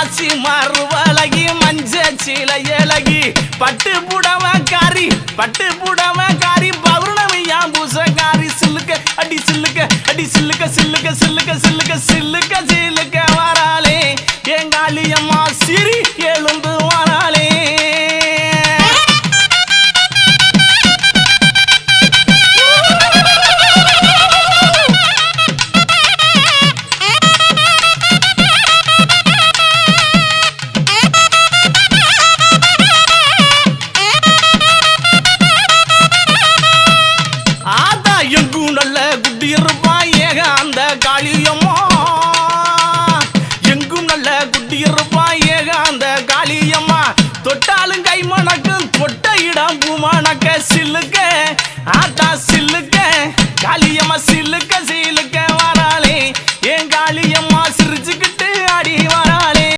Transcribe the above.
மாசி மறுவழகி மஞ்ச சீலையழகி பட்டு புடவக்காரி பௌர்ணமியா பூசக்காரி சில்லுக்க அடி சில்லுக்க அடி சில்லுக்க சில்லுக்க சில்லுக்க சில்லுக்க சில்லுக்க சில்லுக்க வராளே எங்காளியம்மா சிரி எழுந்து வராளே எங்கும் நல்ல குட்டியிருப்பான் ஏக அந்த காளியம்மா எங்கும் நல்ல குட்டியிருப்பான் ஏக அந்த காளியம்மா தொட்டாலும் கை மணக்கும் தொட்ட இடம் பூமணக்க சில்லுக்க ஆட்டா சில்லுக்க காளியம்மா சில்லுக்க